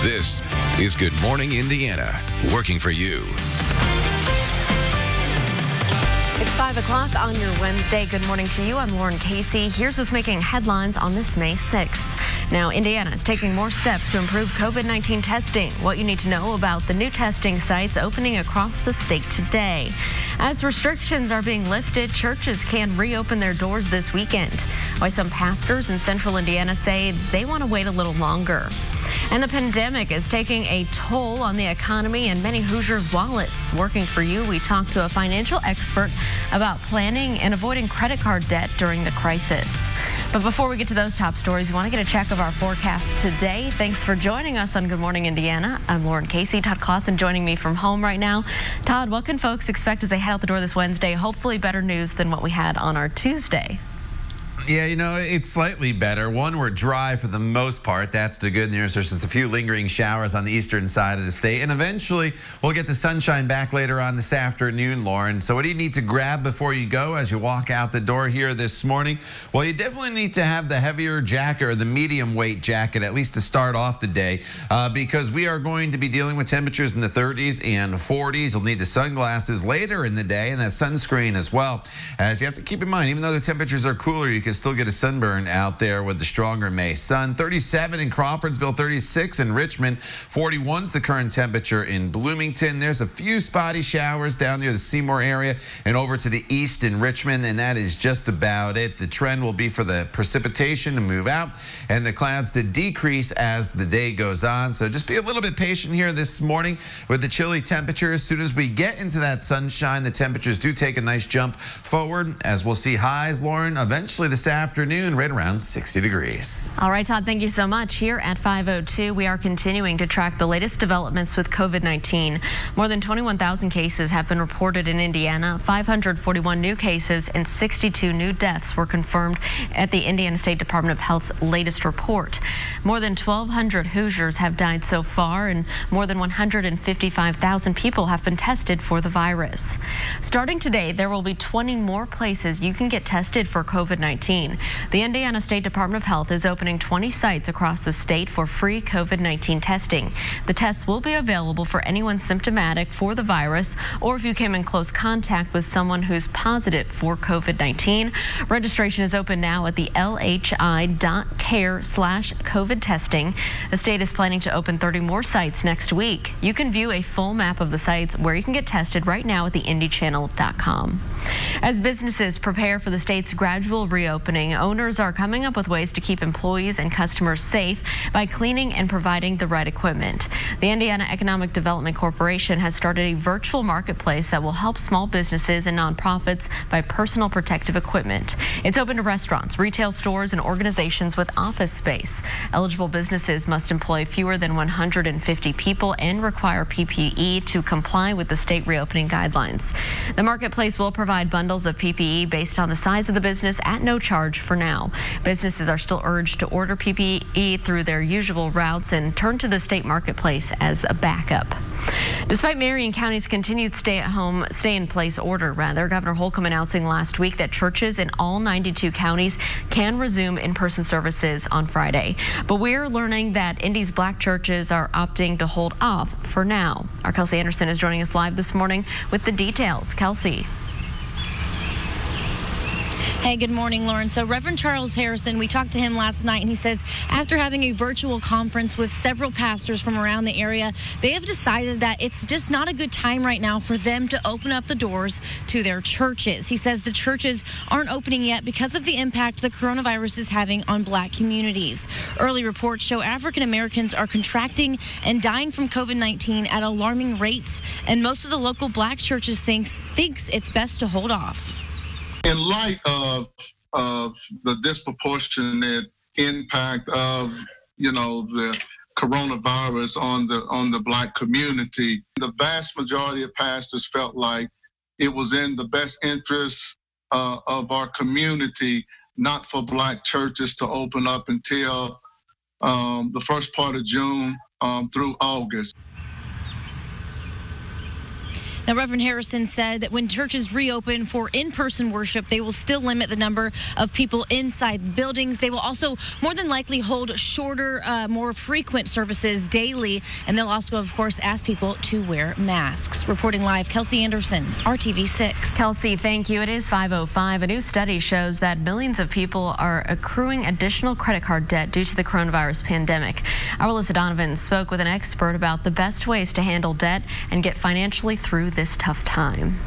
This is Good Morning Indiana, working for you. It's 5 o'clock on your Wednesday. Good morning to you. I'm Lauren Casey. Here's what's making headlines on this May 6th. Now, Indiana is taking more steps to improve COVID-19 testing. What you need to know about the new testing sites opening across the state today. As restrictions are being lifted, churches can reopen their doors this weekend. Why some pastors in central Indiana say they want to wait a little longer. And the pandemic is taking a toll on the economy and many Hoosiers' wallets. Working for you, we talked to a financial expert about planning and avoiding credit card debt during the crisis. But before we get to those top stories, we want to get a check of our forecast today. Thanks for joining us on Good Morning Indiana. I'm Lauren Casey. Todd Clausen joining me from home right now. Todd, what can folks expect as they head out the door this Wednesday? Hopefully better news than what we had on our Tuesday. Yeah, it's slightly better. We're dry for the most part. That's the good news. There's just a few lingering showers on the eastern side of the state. And eventually, we'll get the sunshine back later on this afternoon, Lauren. So what do you need to grab before you go as you walk out the door here this morning? Well, you definitely need to have the heavier jacket or the medium weight jacket, at least to start off the day, because we are going to be dealing with temperatures in the 30s and 40s. You'll need the sunglasses later in the day and that sunscreen as well. As you have to keep in mind, even though the temperatures are cooler, you can still get a sunburn out there with the stronger May sun. 37 in Crawfordsville, 36 in Richmond, 41's the current temperature in Bloomington. There's a few spotty showers down near the Seymour area and over to the east in Richmond, and that is just about it. The trend will be for the precipitation to move out and the clouds to decrease as the day goes on. So just be a little bit patient here this morning with the chilly temperature. As soon as we get into that sunshine, the temperatures do take a nice jump forward, as we'll see highs, Lauren, eventually this afternoon right around 60 degrees. All right, Todd, thank you so much. Here at 5:02, we are continuing to track the latest developments with COVID-19. More than 21,000 cases have been reported in Indiana. 541 new cases and 62 new deaths were confirmed at the Indiana State Department of Health's latest report. More than 1,200 Hoosiers have died so far, and more than 155,000 people have been tested for the virus. Starting today, there will be 20 more places you can get tested for COVID-19. The Indiana State Department of Health is opening 20 sites across the state for free COVID-19 testing. The tests will be available for anyone symptomatic for the virus or if you came in close contact with someone who's positive for COVID-19. Registration is open now at the lhi.care/COVID testing. The state is planning to open 30 more sites next week. You can view a full map of the sites where you can get tested right now at the IndyChannel.com. As businesses prepare for the state's gradual reopening, owners are coming up with ways to keep employees and customers safe by cleaning and providing the right equipment. The Indiana Economic Development Corporation has started a virtual marketplace that will help small businesses and nonprofits buy personal protective equipment. It's open to restaurants, retail stores, and organizations with office space. Eligible businesses must employ fewer than 150 people and require PPE to comply with the state reopening guidelines. The marketplace will provide bundles of PPE based on the size of the business at no charge for now. Businesses are still urged to order PPE through their usual routes and turn to the state marketplace as a backup. Despite Marion County's continued stay-in-place order, Governor Holcomb announcing last week that churches in all 92 counties can resume in-person services on Friday. But we're learning that Indy's black churches are opting to hold off for now. Our Kelsey Anderson is joining us live this morning with the details. Kelsey. Hey, good morning, Lauren. So Reverend Charles Harrison, we talked to him last night, and he says after having a virtual conference with several pastors from around the area, they have decided that it's just not a good time right now for them to open up the doors to their churches. He says the churches aren't opening yet because of the impact the coronavirus is having on black communities. Early reports show African Americans are contracting and dying from COVID-19 at alarming rates, and most of the local black churches thinks it's best to hold off. In light of the disproportionate impact of, the coronavirus on the black community, the vast majority of pastors felt like it was in the best interest of our community not for black churches to open up until the first part of June through August. Now, Reverend Harrison said that when churches reopen for in-person worship, they will still limit the number of people inside buildings. They will also more than likely hold shorter, more frequent services daily. And they'll also, of course, ask people to wear masks. Reporting live, Kelsey Anderson, RTV6. Kelsey, thank you. It is 5:05. A new study shows that millions of people are accruing additional credit card debt due to the coronavirus pandemic. Our Alyssa Donovan spoke with an expert about the best ways to handle debt and get financially through this tough time.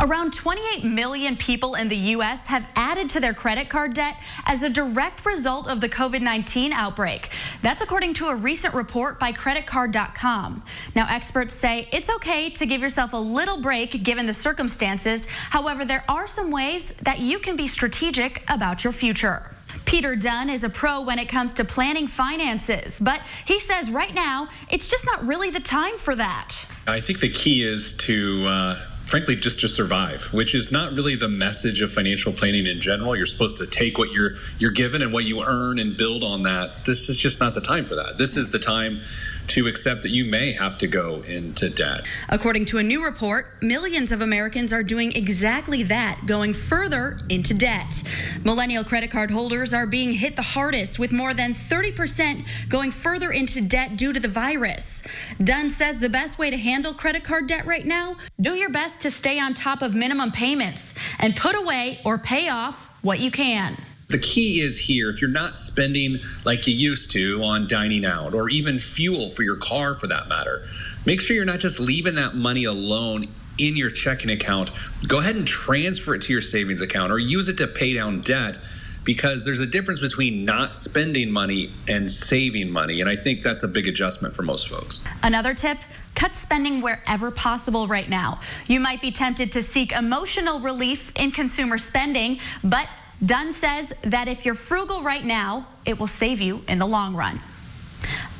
Around 28 million people in the U.S. have added to their credit card debt as a direct result of the COVID-19 outbreak. That's according to a recent report by creditcard.com. Now, experts say it's okay to give yourself a little break given the circumstances. However, there are some ways that you can be strategic about your future. Peter Dunn is a pro when it comes to planning finances, but he says right now it's just not really the time for that. I think the key is to frankly, just to survive, which is not really the message of financial planning in general. You're supposed to take what you're given and what you earn and build on that. This is just not the time for that. This is the time to accept that you may have to go into debt. According to a new report, millions of Americans are doing exactly that, going further into debt. Millennial credit card holders are being hit the hardest, with more than 30% going further into debt due to the virus. Dunn says the best way to handle credit card debt right now, do your best to stay on top of minimum payments and put away or pay off what you can. The key is here, if you're not spending like you used to on dining out or even fuel for your car for that matter, make sure you're not just leaving that money alone in your checking account. Go ahead and transfer it to your savings account or use it to pay down debt, because there's a difference between not spending money and saving money. And I think that's a big adjustment for most folks. Another tip, cut spending wherever possible right now. You might be tempted to seek emotional relief in consumer spending, but Dunn says that if you're frugal right now, it will save you in the long run.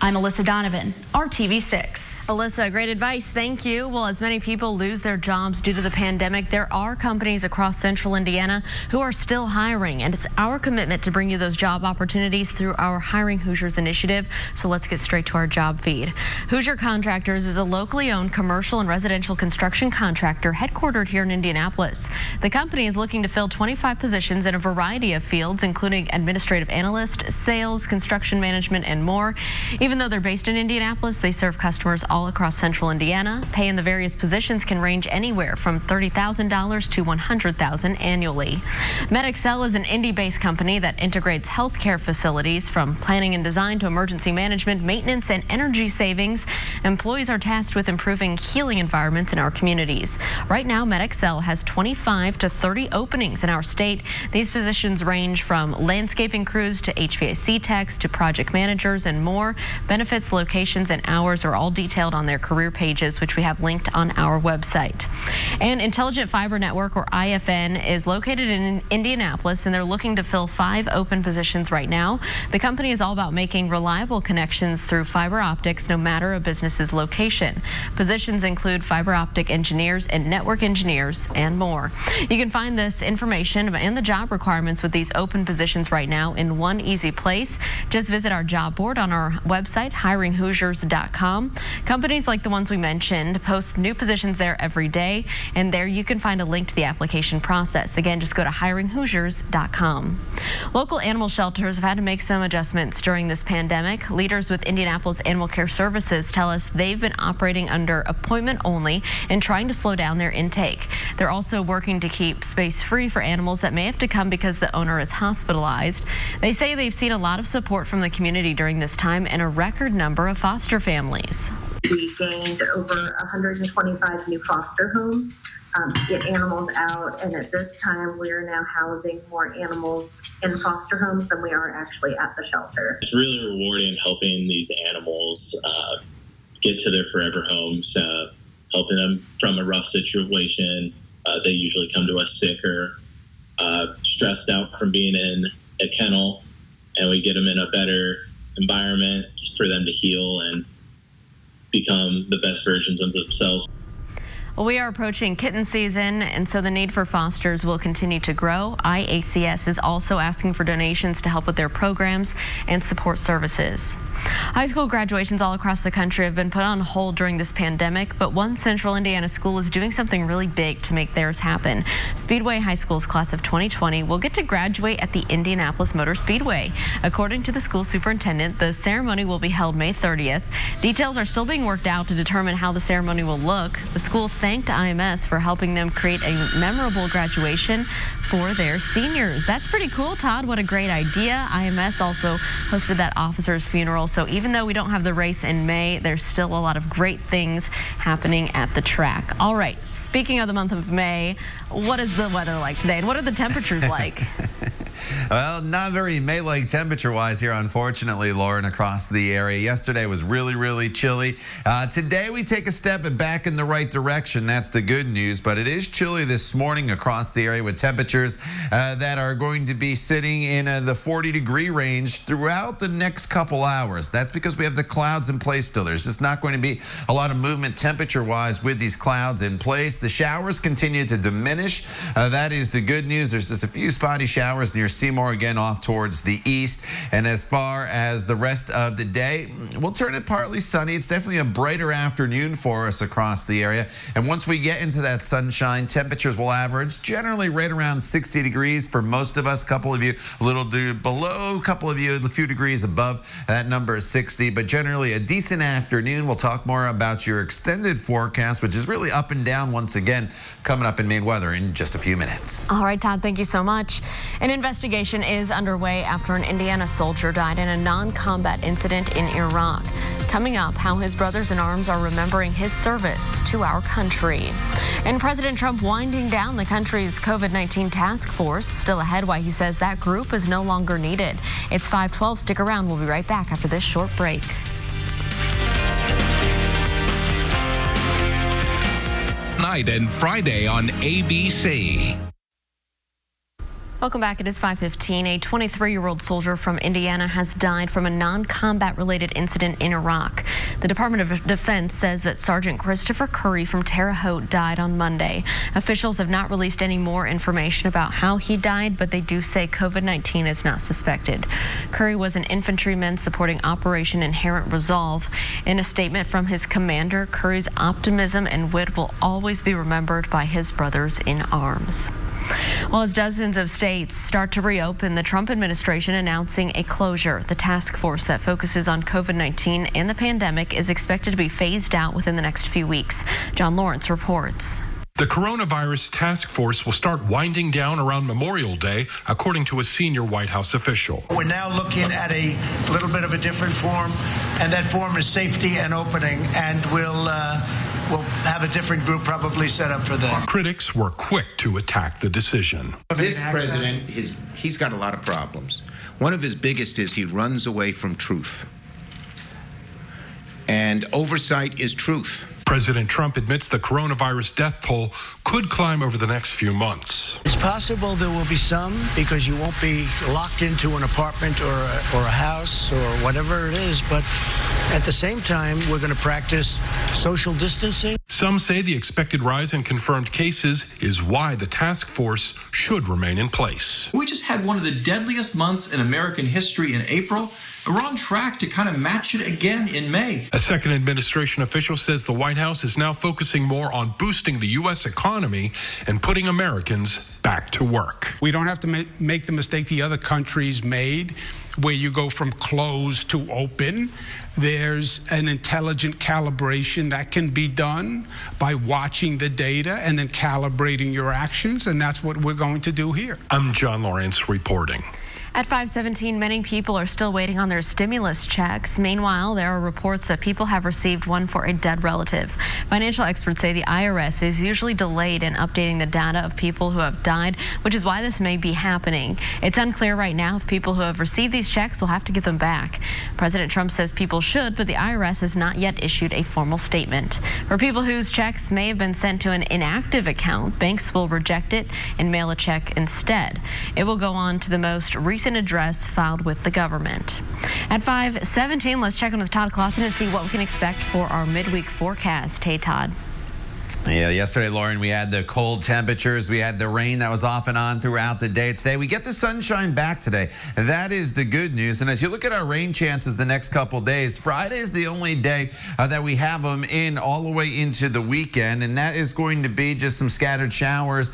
I'm Alyssa Donovan, RTV6. Alyssa, great advice. Thank you. Well, as many people lose their jobs due to the pandemic, there are companies across central Indiana who are still hiring, and it's our commitment to bring you those job opportunities through our Hiring Hoosiers initiative. So let's get straight to our job feed. Hoosier Contractors is a locally owned commercial and residential construction contractor headquartered here in Indianapolis. The company is looking to fill 25 positions in a variety of fields, including administrative analyst, sales, construction management, and more. Even though they're based in Indianapolis, they serve customers all across central Indiana. Pay in the various positions can range anywhere from $30,000 to $100,000 annually. MedExcel is an Indy-based company that integrates healthcare facilities from planning and design to emergency management, maintenance, and energy savings. Employees are tasked with improving healing environments in our communities. Right now, MedExcel has 25 to 30 openings in our state. These positions range from landscaping crews to HVAC techs to project managers and more. Benefits, locations, and hours are all detailed on their career pages, which we have linked on our website. And Intelligent Fiber Network, or IFN, is located in Indianapolis, and they're looking to fill 5 open positions right now. The company is all about making reliable connections through fiber optics, no matter a business's location. Positions include fiber optic engineers and network engineers and more. You can find this information and the job requirements with these open positions right now in one easy place. Just visit our job board on our website, hiringhoosiers.com. Companies like the ones we mentioned post new positions there every day, and there you can find a link to the application process. Again, just go to hiringhoosiers.com. Local animal shelters have had to make some adjustments during this pandemic. Leaders with Indianapolis Animal Care Services tell us they've been operating under appointment only and trying to slow down their intake. They're also working to keep space free for animals that may have to come because the owner is hospitalized. They say they've seen a lot of support from the community during this time and a record number of foster families. We gained over 125 new foster homes to get animals out, and at this time we are now housing more animals in foster homes than we are actually at the shelter. It's really rewarding helping these animals get to their forever homes, helping them from a rough situation. They usually come to us sick or stressed out from being in a kennel, and we get them in a better environment for them to heal and become the best versions of themselves. Well, we are approaching kitten season, and so the need for fosters will continue to grow. IACS is also asking for donations to help with their programs and support services. High school graduations all across the country have been put on hold during this pandemic, but one central Indiana school is doing something really big to make theirs happen. Speedway High School's class of 2020 will get to graduate at the Indianapolis Motor Speedway. According to the school superintendent, the ceremony will be held May 30th. Details are still being worked out to determine how the ceremony will look. The school thanked IMS for helping them create a memorable graduation for their seniors. That's pretty cool, Todd. What a great idea. IMS also hosted that officer's funeral. So even though we don't have the race in May, there's still a lot of great things happening at the track. All right. Speaking of the month of May, what is the weather like today? And what are the temperatures like? Well, not very May-like temperature-wise here, unfortunately, Lauren, across the area. Yesterday was really, really chilly. Today we take a step back in the right direction. That's the good news. But it is chilly this morning across the area with temperatures that are going to be sitting in the 40-degree range throughout the next couple hours. That's because we have the clouds in place still. There's just not going to be a lot of movement temperature-wise with these clouds in place. The showers continue to diminish. That is the good news. There's just a few spotty showers near Seymour, again off towards the east. And as far as the rest of the day, we'll turn it partly sunny. It's definitely a brighter afternoon for us across the area. And once we get into that sunshine, temperatures will average generally right around 60 degrees for most of us. A couple of you a little below, a couple of you a few degrees above. That number is 60, but generally a decent afternoon. We'll talk more about your extended forecast, which is really up and down once again, coming up in Maine weather in just a few minutes. All right, Todd, thank you so much. An investigation is underway after an Indiana soldier died in a non-combat incident in Iraq. Coming up, how his brothers in arms are remembering his service to our country. And President Trump winding down the country's COVID-19 task force. Still ahead why he says that group is no longer needed. It's 5:12. Stick around. We'll be right back after this short break. Night and Friday on ABC. Welcome back. It is 5:15. A 23-year-old soldier from Indiana has died from a non-combat related incident in Iraq. The Department of Defense says that Sergeant Christopher Curry from Terre Haute died on Monday. Officials have not released any more information about how he died, but they do say COVID-19 is not suspected. Curry was an infantryman supporting Operation Inherent Resolve. In a statement from his commander, Curry's optimism and wit will always be remembered by his brothers in arms. Well, as dozens of states start to reopen, the Trump administration announcing a closure. The task force that focuses on COVID-19 and the pandemic is expected to be phased out within the next few weeks. John Lawrence reports. The coronavirus task force will start winding down around Memorial Day, according to a senior White House official. We're now looking at a little bit of a different form, and that form is safety and opening, and we'll have a different group probably set up for that. Critics were quick to attack the decision. This president, he's got a lot of problems. One of his biggest is he runs away from truth. And oversight is truth. President Trump admits the coronavirus death toll could climb over the next few months. It's possible there will be some because you won't be locked into an apartment or a house or whatever it is. But at the same time, we're going to practice social distancing. Some say the expected rise in confirmed cases is why the task force should remain in place. We just had one of the deadliest months in American history in April. And we're on track to kind of match it again in May. A second administration official says the White House is now focusing more on boosting the U.S. economy and putting Americans back to work. We don't have to make the mistake the other countries made, where you go from closed to open. There's an intelligent calibration that can be done by watching the data and then calibrating your actions, and that's what we're going to do here. I'm John Lawrence reporting. At 5:17, many people are still waiting on their stimulus checks. Meanwhile, there are reports that people have received one for a dead relative. Financial experts say the IRS is usually delayed in updating the data of people who have died, which is why this may be happening. It's unclear right now if people who have received these checks will have to give them back. President Trump says people should, but the IRS has not yet issued a formal statement. For people whose checks may have been sent to an inactive account, banks will reject it and mail a check instead. It will go on to the most recent address filed with the government. At 5:17, let's check in with Todd Clausen and see what we can expect for our midweek forecast. Hey, Todd. Yeah, yesterday, Lauren, we had the cold temperatures. We had the rain that was off and on throughout the day. Today, we get the sunshine back today. That is the good news. And as you look at our rain chances the next couple days, Friday is the only day that we have them in all the way into the weekend. And that is going to be just some scattered showers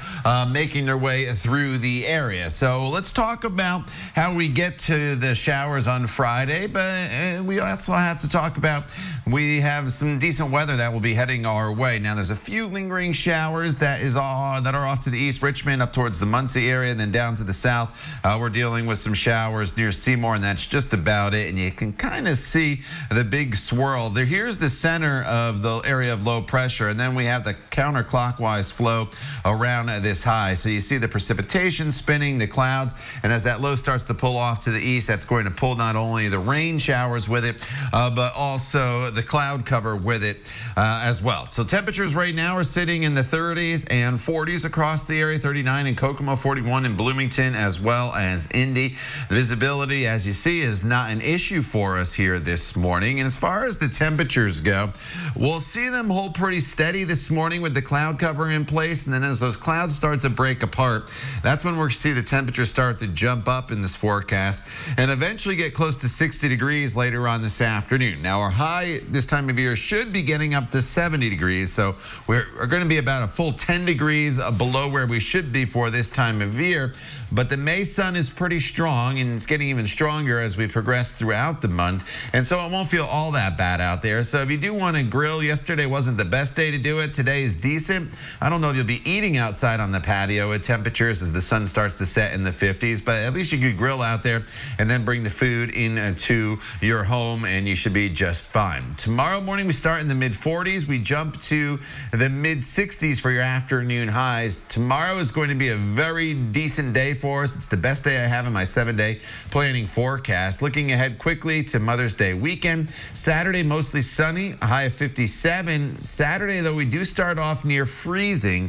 making their way through the area. So let's talk about how we get to the showers on Friday. But we also have to talk about we have some decent weather that will be heading our way. Now, there's a few lingering showers that are off to the east, Richmond up towards the Muncie area, and then down to the south. We're dealing with some showers near Seymour, and that's just about it. And you can kind of see the big swirl there. Here's the center of the area of low pressure, and then we have the counterclockwise flow around this high. So you see the precipitation spinning, the clouds, and as that low starts to pull off to the east, that's going to pull not only the rain showers with it, but also the cloud cover with it as well. So temperatures right now are sitting in the 30s and 40s across the area, 39 in Kokomo, 41 in Bloomington, as well as Indy. The visibility, as you see, is not an issue for us here this morning. And as far as the temperatures go, we'll see them hold pretty steady this morning with the cloud cover in place. And then as those clouds start to break apart, that's when we'll see the temperatures start to jump up in this forecast and eventually get close to 60 degrees later on this afternoon. Now, our high this time of year should be getting up to 70 degrees. So we're going to be about a full 10 degrees below where we should be for this time of year. But the May sun is pretty strong, and it's getting even stronger as we progress throughout the month. And so it won't feel all that bad out there. So if you do want to grill, yesterday wasn't the best day to do it. Today is decent. I don't know if you'll be eating outside on the patio at temperatures as the sun starts to set in the 50s, but at least you could grill out there and then bring the food into your home, and you should be just fine. Tomorrow morning, we start in the mid-40s. We jump to the mid-60s for your afternoon highs. Tomorrow is going to be a very decent day for us. It's the best day I have in my 7-day planning forecast. Looking ahead quickly to Mother's Day weekend. Saturday, mostly sunny, a high of 57. Saturday, though, we do start off near freezing.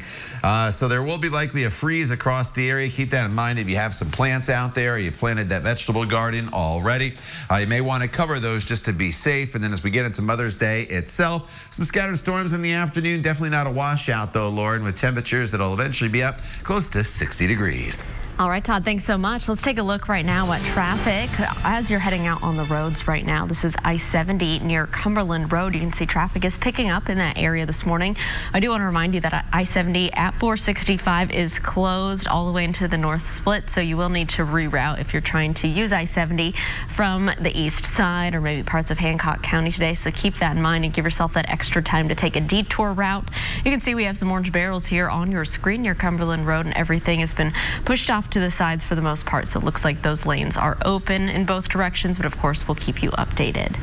So there will be likely a freeze across the area. Keep that in mind if you have some plants out there or you planted that vegetable garden already. You may want to cover those just to be safe. And then as we get into Mother's Day itself, some scattered storms in the afternoon. Definitely not a washout, though, Lauren, with temperatures that'll eventually be up close to 60 degrees. All right, Todd, thanks so much. Let's take a look right now at traffic. As you're heading out on the roads right now, this is I-70 near Cumberland Road. You can see traffic is picking up in that area this morning. I do want to remind you that I-70 at 465 is closed all the way into the north split, so you will need to reroute if you're trying to use I-70 from the east side or maybe parts of Hancock County today. So keep that in mind and give yourself that extra time to take a detour route. You can see we have some orange barrels here on your screen near Cumberland Road, and everything has been pushed off to the sides for the most part, so it looks like those lanes are open in both directions, but of course we'll keep you updated.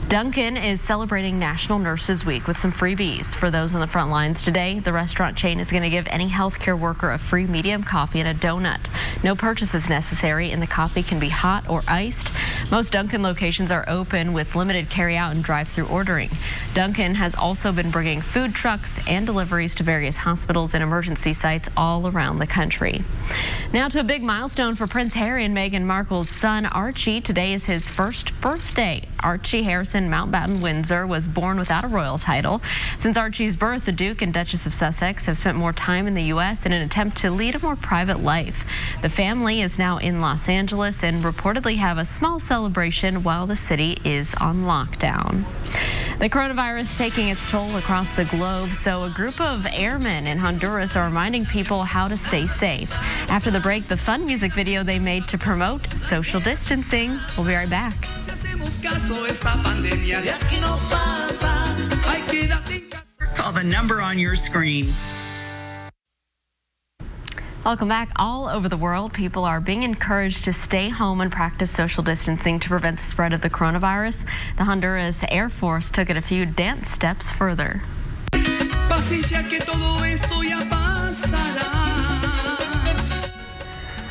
Dunkin' is celebrating National Nurses Week with some freebies for those on the front lines today. The restaurant chain is going to give any healthcare worker a free medium coffee and a donut. No purchase is necessary, and the coffee can be hot or iced. Most Dunkin' locations are open with limited carry-out and drive-through ordering. Dunkin' has also been bringing food trucks and deliveries to various hospitals and emergency sites all around the country. Now to a big milestone for Prince Harry and Meghan Markle's son, Archie. Today is his first birthday. Archie Harrison Mountbatten Windsor was born without a royal title. Since Archie's birth, the Duke and Duchess of Sussex have spent more time in the U.S. in an attempt to lead a more private life. The family is now in Los Angeles and reportedly have a small celebration while the city is on lockdown. The coronavirus taking its toll across the globe, so a group of airmen in Honduras are reminding people how to stay safe. After the break, the fun music video they made to promote social distancing. We'll be right back. Call the number on your screen. Welcome back. All over the world, people are being encouraged to stay home and practice social distancing to prevent the spread of the coronavirus. The Honduras Air Force took it a few dance steps further.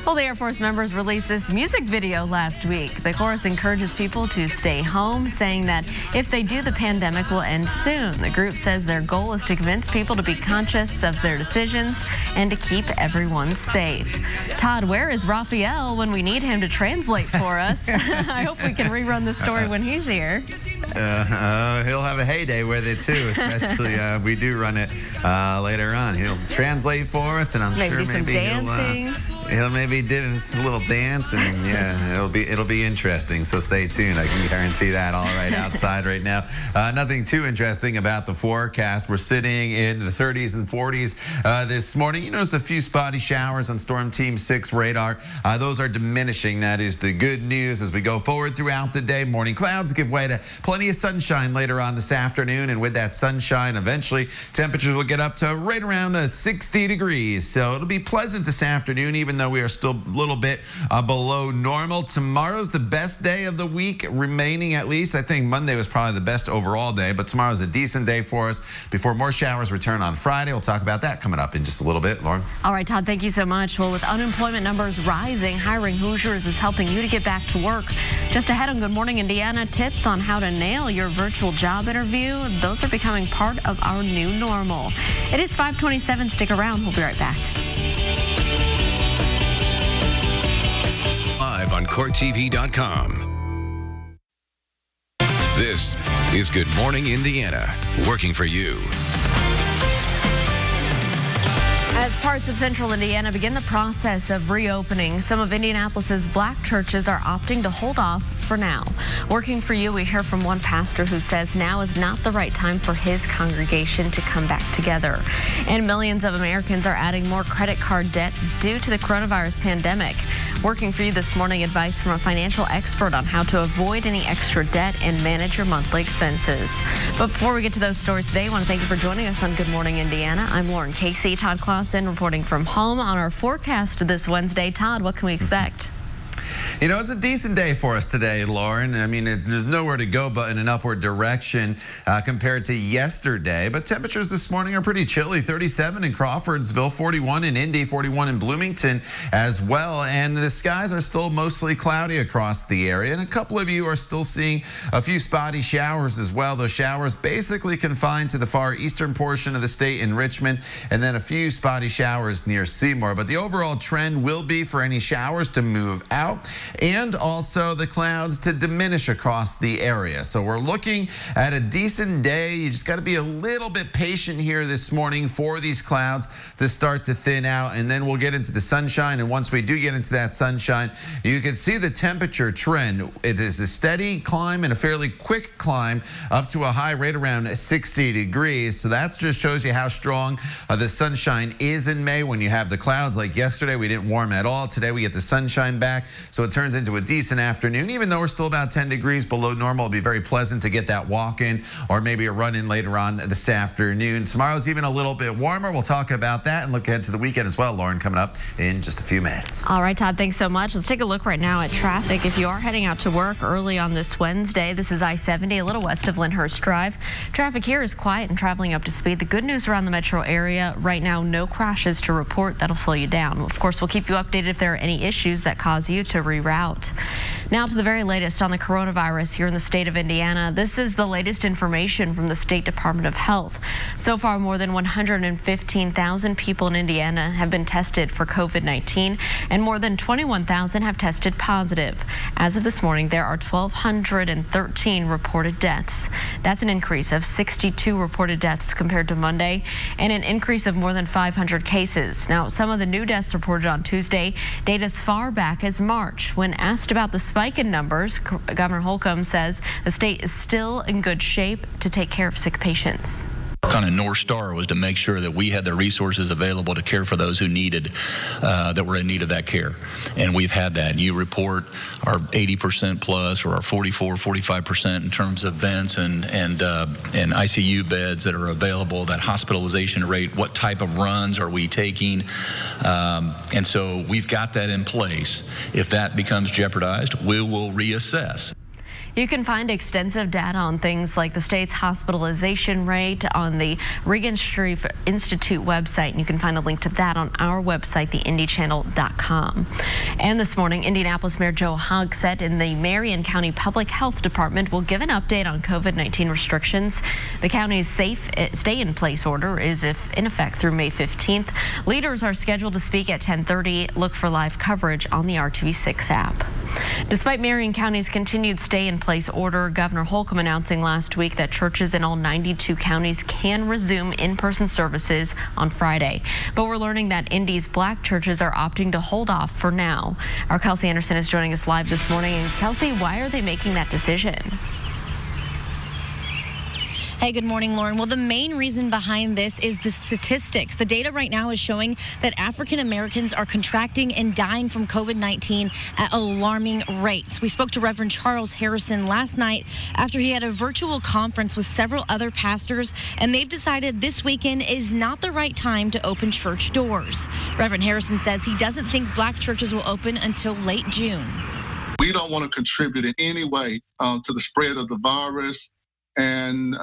Well, the Air Force members released this music video last week. The chorus encourages people to stay home, saying that if they do, the pandemic will end soon. The group says their goal is to convince people to be conscious of their decisions and to keep everyone safe. Todd, where is Raphael when we need him to translate for us? I hope we can rerun the story when he's here. He'll have a heyday with it, too, especially we do run it later on. He'll translate for us, and I'm sure maybe he'll maybe do a little dance, and yeah, it'll be interesting. So stay tuned. I can guarantee that. All right, outside right now, nothing too interesting about the forecast. We're sitting in the 30s and 40s this morning. You notice a few spotty showers on Storm Team 6 radar. Those are diminishing. That is the good news as we go forward throughout the day. Morning clouds give way to plenty of sunshine later on this afternoon, and with that sunshine, eventually temperatures will get up to right around 60 degrees. So it'll be pleasant this afternoon, even though we are still a little bit below normal. Tomorrow's the best day of the week, remaining at least. I think Monday was probably the best overall day, but tomorrow's a decent day for us before more showers return on Friday. We'll talk about that coming up in just a little bit. Lauren? All right, Todd, thank you so much. Well, with unemployment numbers rising, Hiring Hoosiers is helping you to get back to work. Just ahead on Good Morning Indiana, tips on how to nail your virtual job interview. Those are becoming part of our new normal. It is 5:27. Stick around. We'll be right back. Live on CourtTV.com. This is Good Morning Indiana, working for you. As parts of central Indiana begin the process of reopening, some of Indianapolis's black churches are opting to hold off for now. Working for you, we hear from one pastor who says now is not the right time for his congregation to come back together. And millions of Americans are adding more credit card debt due to the coronavirus pandemic. Working for you this morning, advice from a financial expert on how to avoid any extra debt and manage your monthly expenses. But before we get to those stories today, I want to thank you for joining us on Good Morning Indiana. I'm Lauren Casey. Todd Clausen reporting from home on our forecast this Wednesday. Todd, what can we expect? You know, it's a decent day for us today, Lauren. I mean, there's nowhere to go but in an upward direction compared to yesterday. But temperatures this morning are pretty chilly. 37 in Crawfordsville, 41 in Indy, 41 in Bloomington as well. And the skies are still mostly cloudy across the area. And a couple of you are still seeing a few spotty showers as well. Those showers basically confined to the far eastern portion of the state in Richmond, and then a few spotty showers near Seymour. But the overall trend will be for any showers to move out, and also the clouds to diminish across the area. So we're looking at a decent day. You just got to be a little bit patient here this morning for these clouds to start to thin out, and then we'll get into the sunshine. And once we do get into that sunshine, you can see the temperature trend. It is a steady climb and a fairly quick climb up to a high right around 60 degrees. So that just shows you how strong the sunshine is in May. When you have the clouds like yesterday, we didn't warm at all. Today we get the sunshine back. So it turns into a decent afternoon. Even though we're still about 10 degrees below normal, it'll be very pleasant to get that walk in or maybe a run in later on this afternoon. Tomorrow's even a little bit warmer. We'll talk about that and look ahead to the weekend as well, Lauren, coming up in just a few minutes. All right, Todd, thanks so much. Let's take a look right now at traffic. If you are heading out to work early on this Wednesday, this is I-70, a little west of Lyndhurst Drive. Traffic here is quiet and traveling up to speed. The good news around the metro area right now, no crashes to report. That'll slow you down. Of course, we'll keep you updated if there are any issues that cause you to reroute. Now to the very latest on the coronavirus here in the state of Indiana. This is the latest information from the State Department of Health. So far, more than 115,000 people in Indiana have been tested for COVID-19, and more than 21,000 have tested positive. As of this morning, there are 1,213 reported deaths. That's an increase of 62 reported deaths compared to Monday, and an increase of more than 500 cases. Now, some of the new deaths reported on Tuesday date as far back as March. When asked about the spike in numbers, Governor Holcomb says the state is still in good shape to take care of sick patients. Kind of North Star was to make sure that we had the resources available to care for those who needed, that were in need of that care. And we've had that. You report our 80% plus or our 45% in terms of vents and ICU beds that are available, that hospitalization rate, what type of runs are we taking? And so we've got that in place. If that becomes jeopardized, we will reassess. You can find extensive data on things like the state's hospitalization rate on the Regan Street Institute website, and you can find a link to that on our website, theindychannel.com. And this morning, Indianapolis Mayor Joe Hogg said in the Marion County Public Health Department will give an update on COVID-19 restrictions. The county's safe stay-in-place order is in effect through May 15th. Leaders are scheduled to speak at 10:30. Look for live coverage on the RTV6 app. Despite Marion County's continued stay-in-place order, Governor Holcomb announcing last week that churches in all 92 counties can resume in-person services on Friday. But we're learning that Indy's black churches are opting to hold off for now. Our Kelsey Anderson is joining us live this morning. And Kelsey, why are they making that decision? Hey, good morning, Lauren. Well, the main reason behind this is the statistics. The data right now is showing that African Americans are contracting and dying from COVID-19 at alarming rates. We spoke to Reverend Charles Harrison last night after he had a virtual conference with several other pastors, and they've decided this weekend is not the right time to open church doors. Reverend Harrison says he doesn't think black churches will open until late June. We don't want to contribute in any way to the spread of the virus. And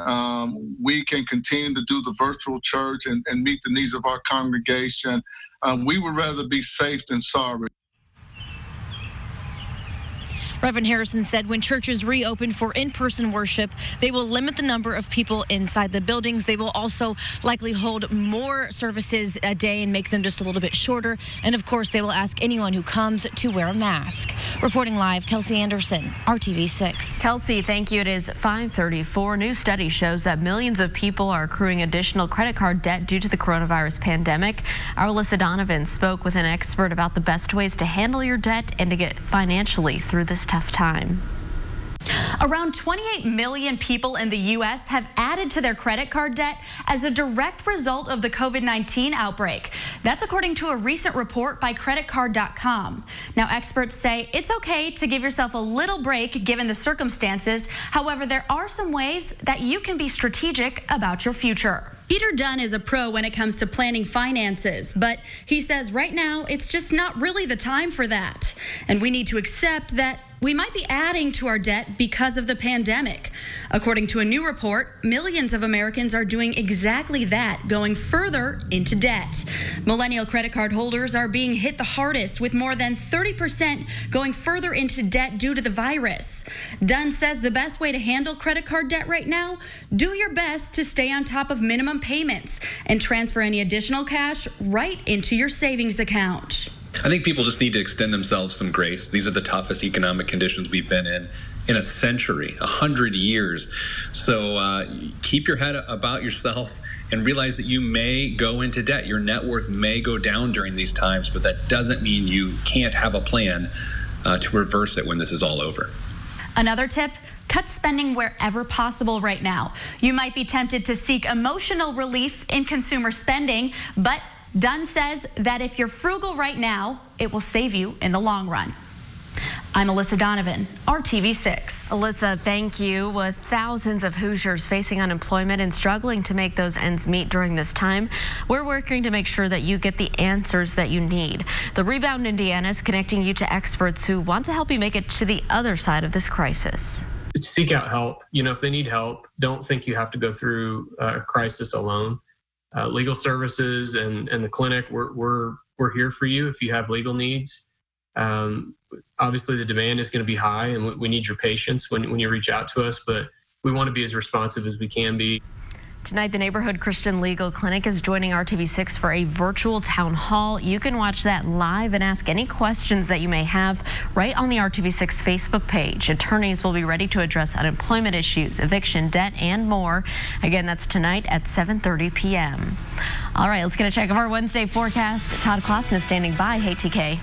we can continue to do the virtual church and meet the needs of our congregation. We would rather be safe than sorry. Reverend Harrison said when churches reopen for in-person worship, they will limit the number of people inside the buildings. They will also likely hold more services a day and make them just a little bit shorter. And of course, they will ask anyone who comes to wear a mask. Reporting live, Kelsey Anderson, RTV6. Kelsey, thank you. It is 5:34. New study shows that millions of people are accruing additional credit card debt due to the coronavirus pandemic. Our Alyssa Donovan spoke with an expert about the best ways to handle your debt and to get financially through this tough time. Around 28 million people in the U.S. have added to their credit card debt as a direct result of the COVID-19 outbreak. That's according to a recent report by creditcard.com. Now, experts say it's okay to give yourself a little break given the circumstances. However, there are some ways that you can be strategic about your future. Peter Dunn is a pro when it comes to planning finances, but he says right now it's just not really the time for that. And we need to accept that we might be adding to our debt because of the pandemic. According to a new report, millions of Americans are doing exactly that, going further into debt. Millennial credit card holders are being hit the hardest, with more than 30% going further into debt due to the virus. Dunn says the best way to handle credit card debt right now, do your best to stay on top of minimum payments and transfer any additional cash right into your savings account. I think people just need to extend themselves some grace. These are the toughest economic conditions we've been in a century, 100 years. So keep your head about yourself and realize that you may go into debt. Your net worth may go down during these times, but that doesn't mean you can't have a plan to reverse it when this is all over. Another tip, cut spending wherever possible right now. You might be tempted to seek emotional relief in consumer spending, but Dunn says that if you're frugal right now, it will save you in the long run. I'm Alyssa Donovan, RTV6. Alyssa, thank you. With thousands of Hoosiers facing unemployment and struggling to make those ends meet during this time, we're working to make sure that you get the answers that you need. The Rebound Indiana is connecting you to experts who want to help you make it to the other side of this crisis. Seek out help. If they need help, don't think you have to go through a crisis alone. Legal services and the clinic, we're here for you if you have legal needs. Obviously, the demand is going to be high, and we need your patience when you reach out to us, but we want to be as responsive as we can be. Tonight, the Neighborhood Christian Legal Clinic is joining RTV6 for a virtual town hall. You can watch that live and ask any questions that you may have right on the RTV6 Facebook page. Attorneys will be ready to address unemployment issues, eviction, debt, and more. Again, that's tonight at 7:30 p.m. All right, let's get a check of our Wednesday forecast. Todd Clausen is standing by. Hey, TK.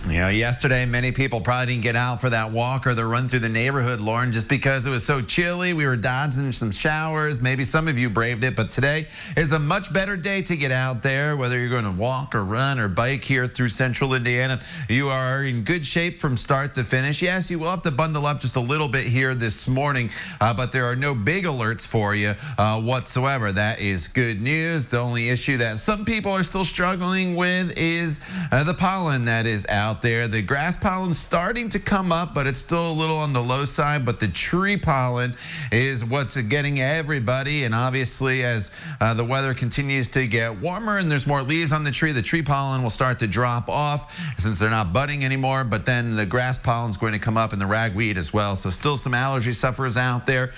Yesterday, many people probably didn't get out for that walk or the run through the neighborhood, Lauren, just because it was so chilly. We were dodging some showers. Maybe some of you braved it, but today is a much better day to get out there, whether you're going to walk or run or bike here through central Indiana. You are in good shape from start to finish. Yes, you will have to bundle up just a little bit here this morning, but there are no big alerts for you whatsoever. That is good news. The only issue that some people are still struggling with is the pollen that is out out there. The grass pollen's starting to come up, but it's still a little on the low side. But the tree pollen is what's getting everybody. And obviously, as the weather continues to get warmer and there's more leaves on the tree pollen will start to drop off since they're not budding anymore. But then the grass pollen's going to come up and the ragweed as well. So still some allergy sufferers out there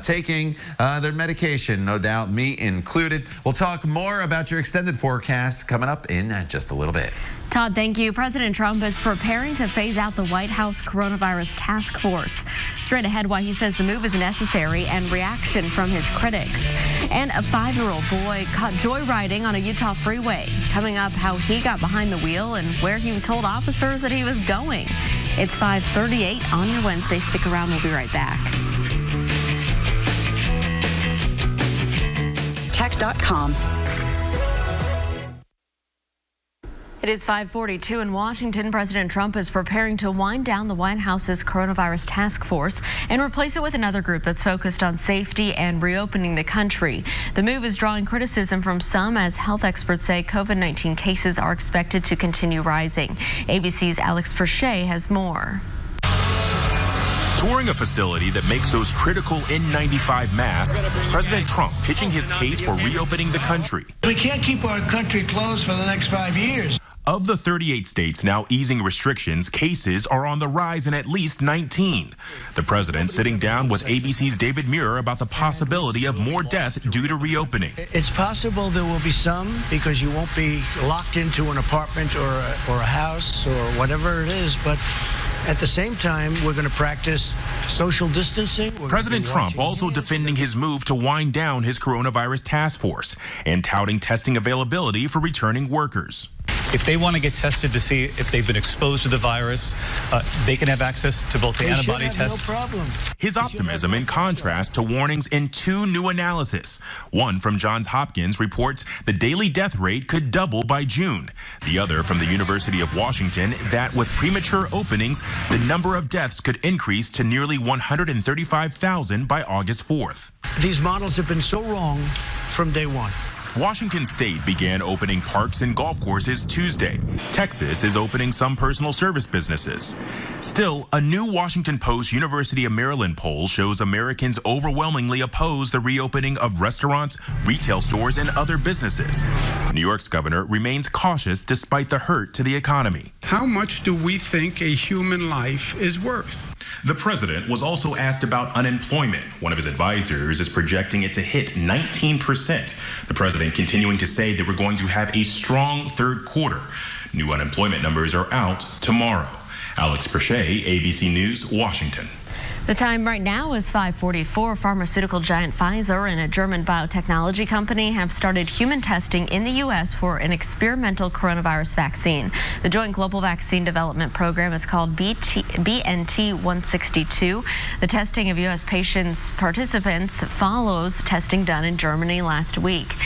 taking their medication, no doubt, me included. We'll talk more about your extended forecast coming up in just a little bit. Todd, thank you. President Trump is preparing to phase out the White House coronavirus task force. Straight ahead, why he says the move is necessary and reaction from his critics. And a 5-year-old boy caught joyriding on a Utah freeway. Coming up, how he got behind the wheel and where he told officers that he was going. It's 5:38 on your Wednesday. Stick around. We'll be right back. Tech.com. It is 5:42 in Washington. President Trump is preparing to wind down the White House's coronavirus task force and replace it with another group that's focused on safety and reopening the country. The move is drawing criticism from some as health experts say COVID-19 cases are expected to continue rising. ABC's Alex Perche has more. Touring a facility that makes those critical N95 masks, President Trump pitching his case for reopening the country. We can't keep our country closed for the next 5 years. Of the 38 states now easing restrictions, cases are on the rise in at least 19. The president sitting down with ABC's David Muir about the possibility of more death due to reopening. It's possible there will be some because you won't be locked into an apartment or a house or whatever it is, but at the same time, we're going to practice social distancing. President Trump also defending his move to wind down his coronavirus task force and touting testing availability for returning workers. If they want to get tested to see if they've been exposed to the virus, they can have access to both the antibody tests. No problem. His optimism in contrast to warnings in 2 new analyses. One from Johns Hopkins reports the daily death rate could double by June. The other from the University of Washington that with premature openings, the number of deaths could increase to nearly 135,000 by August 4th. These models have been so wrong from day one. Washington State began opening parks and golf courses Tuesday. Texas is opening some personal service businesses. Still, a new Washington Post University of Maryland poll shows Americans overwhelmingly oppose the reopening of restaurants, retail stores, and other businesses. New York's governor remains cautious despite the hurt to the economy. How much do we think a human life is worth? The president was also asked about unemployment. One of his advisors is projecting it to hit 19%. The president continuing to say that we're going to have a strong third quarter. New unemployment numbers are out tomorrow. Alex Perche, ABC News, Washington. The time right now is 5:44. Pharmaceutical giant Pfizer and a German biotechnology company have started human testing in the U.S. for an experimental coronavirus vaccine. The Joint Global Vaccine Development Program is called BNT162. The testing of U.S. participants follows testing done in Germany last week.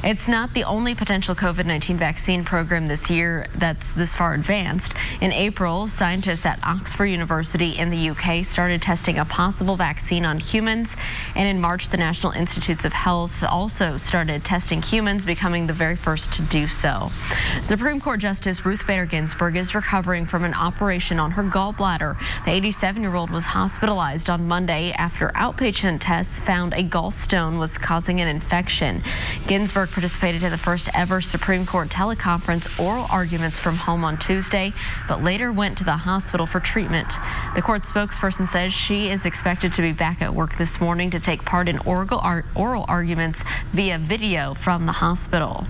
It's not the only potential COVID-19 vaccine program this year that's this far advanced. In April, scientists at Oxford University in the UK started testing a possible vaccine on humans. And in March, the National Institutes of Health also started testing humans, becoming the very first to do so. Supreme Court Justice Ruth Bader Ginsburg is recovering from an operation on her gallbladder. The 87-year-old was hospitalized on Monday after outpatient tests found a gallstone was causing an infection. Ginsburg participated in the first ever Supreme Court teleconference oral arguments from home on Tuesday, but later went to the hospital for treatment. The court spokesperson says she is expected to be back at work this morning to take part in oral arguments via video from the hospital.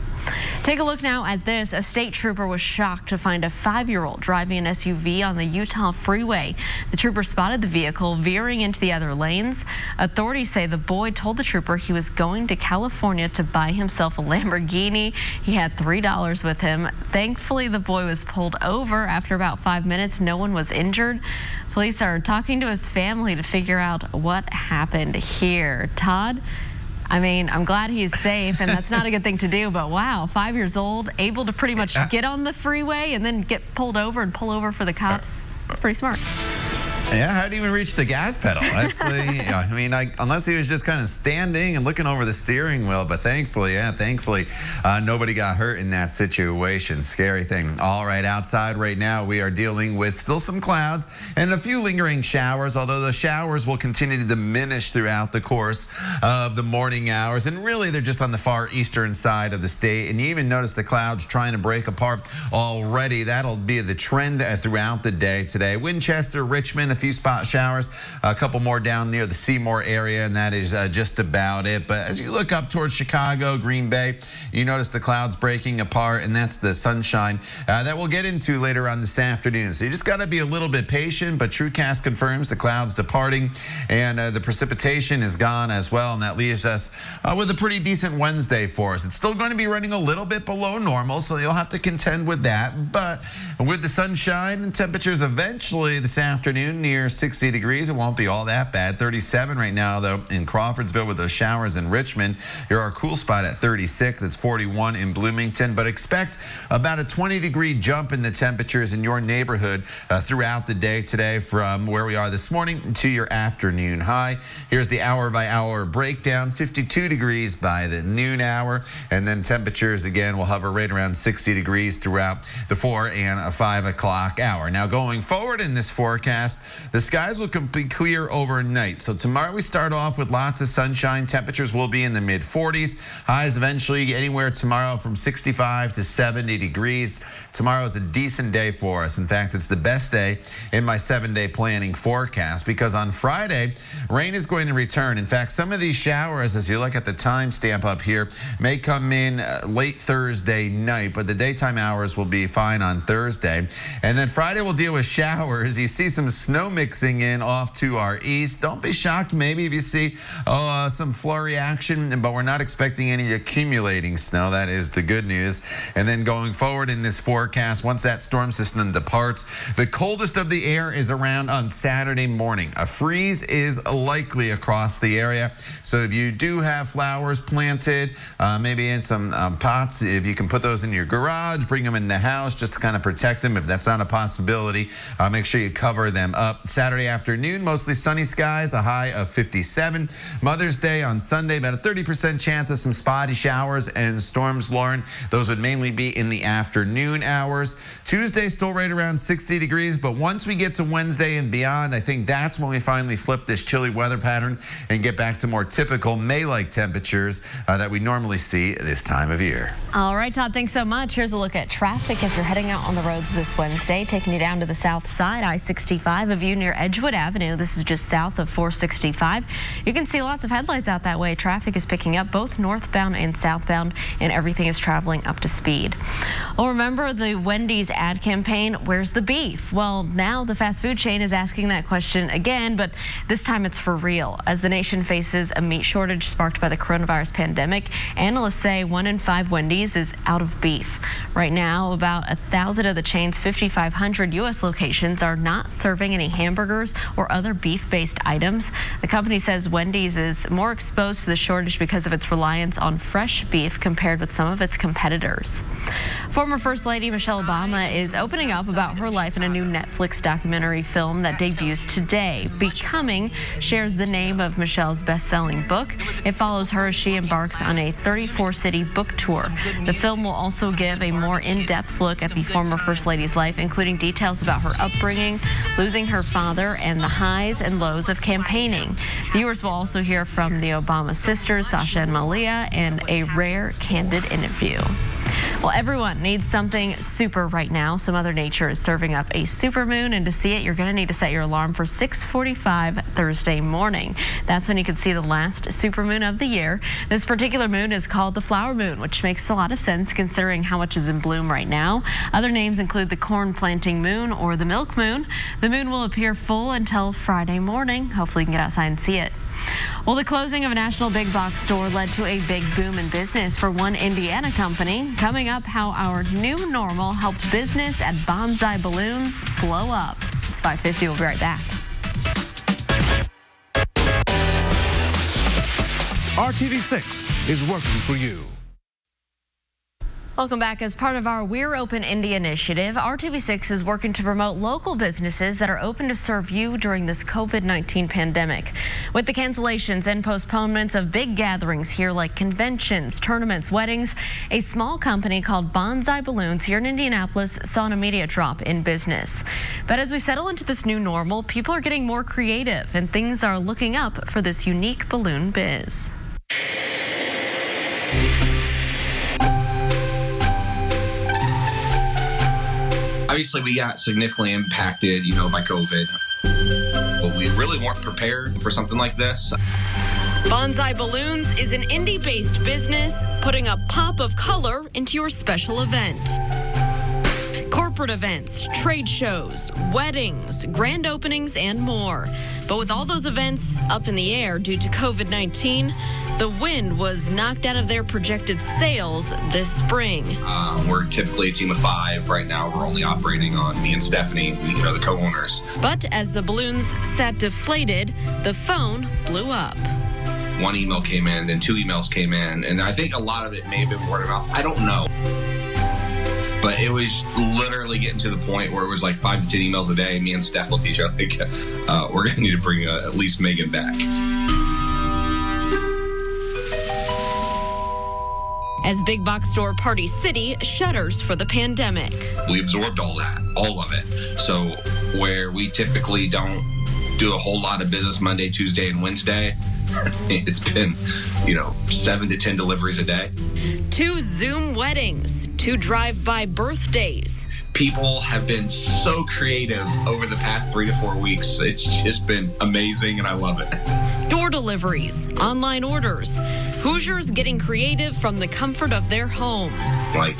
Take a look now at this. A state trooper was shocked to find a 5-year-old driving an SUV on the Utah freeway. The trooper spotted the vehicle veering into the other lanes. Authorities say the boy told the trooper he was going to California to buy himself a Lamborghini. He had $3 with him. Thankfully, the boy was pulled over. After about 5 minutes, no one was injured. Police are talking to his family to figure out what happened here. Todd? I mean, I'm glad he's safe, and that's not a good thing to do, but wow, 5 years old, able to pretty much get on the freeway and then get pulled over and pull over for the cops. It's pretty smart. Yeah, how did he even reach the gas pedal? That's I mean, unless he was just kind of standing and looking over the steering wheel. But thankfully, nobody got hurt in that situation. Scary thing. All right, outside right now, we are dealing with still some clouds and a few lingering showers, although the showers will continue to diminish throughout the course of the morning hours. And really, they're just on the far eastern side of the state. And you even notice the clouds trying to break apart already. That'll be the trend throughout the day today. Winchester, Richmond, a few spot showers, a couple more down near the Seymour area, and that is just about it. But as you look up towards Chicago, Green Bay, you notice the clouds breaking apart, and that's the sunshine that we'll get into later on this afternoon. So you just got to be a little bit patient, but TrueCast confirms the clouds departing, and the precipitation is gone as well, and that leaves us with a pretty decent Wednesday for us. It's still going to be running a little bit below normal, so you'll have to contend with that. But with the sunshine and temperatures eventually this afternoon near 60 degrees, it won't be all that bad. 37 right now, though, in Crawfordsville with those showers in Richmond. You're our cool spot at 36. It's 41 in Bloomington. But expect about a 20-degree jump in the temperatures in your neighborhood throughout the day today from where we are this morning to your afternoon high. Here's the hour-by-hour breakdown. 52 degrees by the noon hour. And then temperatures, again, will hover right around 60 degrees throughout the 4 and 5 o'clock hour. Now, going forward in this forecast, the skies will be clear overnight. So tomorrow we start off with lots of sunshine. Temperatures will be in the mid-40s. Highs eventually anywhere tomorrow from 65 to 70 degrees. Tomorrow is a decent day for us. In fact, it's the best day in my 7-day planning forecast because on Friday, rain is going to return. In fact, some of these showers, as you look at the timestamp up here, may come in late Thursday night, but the daytime hours will be fine on Thursday. And then Friday we'll deal with showers. You see some snow mixing in off to our east. Don't be shocked maybe if you see some flurry action, but we're not expecting any accumulating snow. That is the good news. And then going forward in this forecast, once that storm system departs, the coldest of the air is around on Saturday morning. A freeze is likely across the area. So if you do have flowers planted, maybe in some pots, if you can put those in your garage, bring them in the house just to kind of protect them. If that's not a possibility, make sure you cover them up. Saturday afternoon, mostly sunny skies, a high of 57. Mother's Day on Sunday, about a 30% chance of some spotty showers and storms, Lauren. Those would mainly be in the afternoon hours. Tuesday, still right around 60 degrees, but once we get to Wednesday and beyond, I think that's when we finally flip this chilly weather pattern and get back to more typical May-like temperatures that we normally see this time of year. All right, Todd, thanks so much. Here's a look at traffic as you're heading out on the roads this Wednesday, taking you down to the south side, I-65, a view near Edgewood Avenue. This is just south of 465. You can see lots of headlights out that way. Traffic is picking up both northbound and southbound, and everything is traveling up to speed. Well, remember the Wendy's ad campaign, where's the beef? Well, now the fast food chain is asking that question again, but this time it's for real. As the nation faces a meat shortage sparked by the coronavirus pandemic, analysts say 1 in 5 Wendy's is out of beef. Right now, about 1,000 of the chain's 5,500 U.S. locations are not serving any hamburgers or other beef-based items. The company says Wendy's is more exposed to the shortage because of its reliance on fresh beef compared with some of its competitors. Former First Lady Michelle Obama is opening up about her life in a new Netflix documentary film that debuts today. Becoming shares the name of Michelle's best-selling book. It follows her as she embarks on a 34-city book tour. The film will also give a more in-depth look at the former First Lady's life, including details about her upbringing, losing her father, and the highs and lows of campaigning. Viewers will also hear from the Obama sisters, Sasha and Malia, and a rare, candid interview. Well, everyone needs something super right now. So Mother Nature is serving up a supermoon, and to see it, you're going to need to set your alarm for 6:45 Thursday morning. That's when you can see the last supermoon of the year. This particular moon is called the flower moon, which makes a lot of sense considering how much is in bloom right now. Other names include the corn planting moon or the milk moon. The moon will appear full until Friday morning. Hopefully you can get outside and see it. Well, the closing of a national big box store led to a big boom in business for one Indiana company. Coming up, how our new normal helped business at Bonsai Balloons blow up. It's 5:50. We'll be right back. RTV6 is working for you. Welcome back. As part of our We're Open Indy initiative, RTV6 is working to promote local businesses that are open to serve you during this COVID-19 pandemic. With the cancellations and postponements of big gatherings here like conventions, tournaments, weddings, a small company called Bonsai Balloons here in Indianapolis saw an immediate drop in business. But as we settle into this new normal, people are getting more creative and things are looking up for this unique balloon biz. Obviously, we got significantly impacted, by COVID. But we really weren't prepared for something like this. Bonsai Balloons is an indie-based business putting a pop of color into your special event. Corporate events, trade shows, weddings, grand openings, and more. But with all those events up in the air due to COVID-19, the wind was knocked out of their projected sales this spring. We're typically a team of 5. Right now, we're only operating on me and Stephanie, the co-owners. But as the balloons sat deflated, the phone blew up. 1 email came in, then 2 emails came in, and I think a lot of it may have been word of mouth. I don't know. But it was literally getting to the point where it was like 5 to 10 emails a day. Me and Steph looked at each other like, we're going to need to bring at least Megan back. As big box store Party City shutters for the pandemic. We absorbed all of it. So where we typically don't do a whole lot of business Monday, Tuesday, and Wednesday, it's been, 7 to 10 deliveries a day. 2 Zoom weddings, 2 drive-by birthdays. People have been so creative over the past 3 to 4 weeks. It's just been amazing, and I love it. Door deliveries, online orders. Hoosiers getting creative from the comfort of their homes. I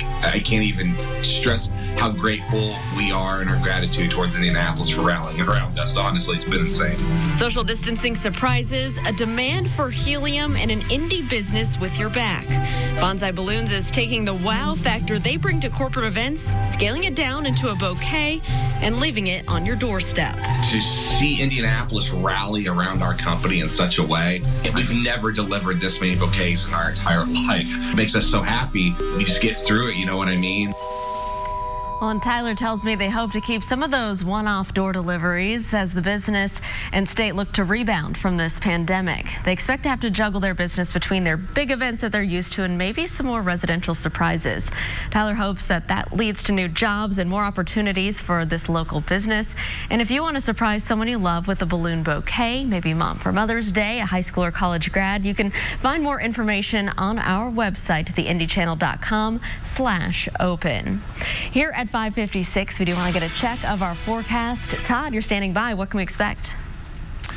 can't even stress how grateful we are and our gratitude towards Indianapolis for rallying around us. Honestly, it's been insane. Social distancing surprises, a demand for helium, and an indie business with your back. Bonsai Balloons is taking the wow factor they bring to corporate events, scaling it down into a bouquet, and leaving it on your doorstep. To see Indianapolis rally around our company in such a way, we've never delivered this many bouquets in our entire life. It makes us so happy. We just get through it, you know what I mean? Well, and Tyler tells me they hope to keep some of those one-off door deliveries as the business and state look to rebound from this pandemic. They expect to have to juggle their business between their big events that they're used to and maybe some more residential surprises. Tyler hopes that leads to new jobs and more opportunities for this local business. And if you want to surprise someone you love with a balloon bouquet, maybe mom for Mother's Day, a high school or college grad, you can find more information on our website, theindychannel.com/open. Here at 5:56, we do want to get a check of our forecast. Todd, you're standing by. What can we expect?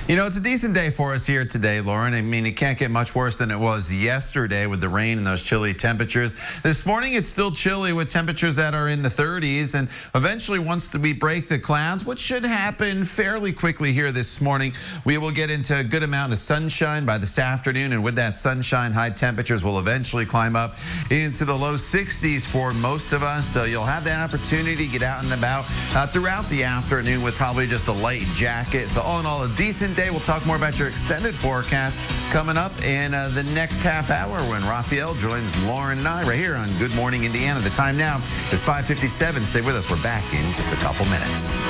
It's a decent day for us here today, Lauren. I mean, it can't get much worse than it was yesterday with the rain and those chilly temperatures. This morning, it's still chilly with temperatures that are in the 30s. And eventually, once we break the clouds, which should happen fairly quickly here this morning, we will get into a good amount of sunshine by this afternoon. And with that sunshine, high temperatures will eventually climb up into the low 60s for most of us. So you'll have that opportunity to get out and about throughout the afternoon with probably just a light jacket. So all in all, a decent day. We'll talk more about your extended forecast coming up in the next half hour when Raphael joins Lauren and I right here on Good Morning Indiana. The time now is 5:57. Stay with us. We're back in just a couple minutes.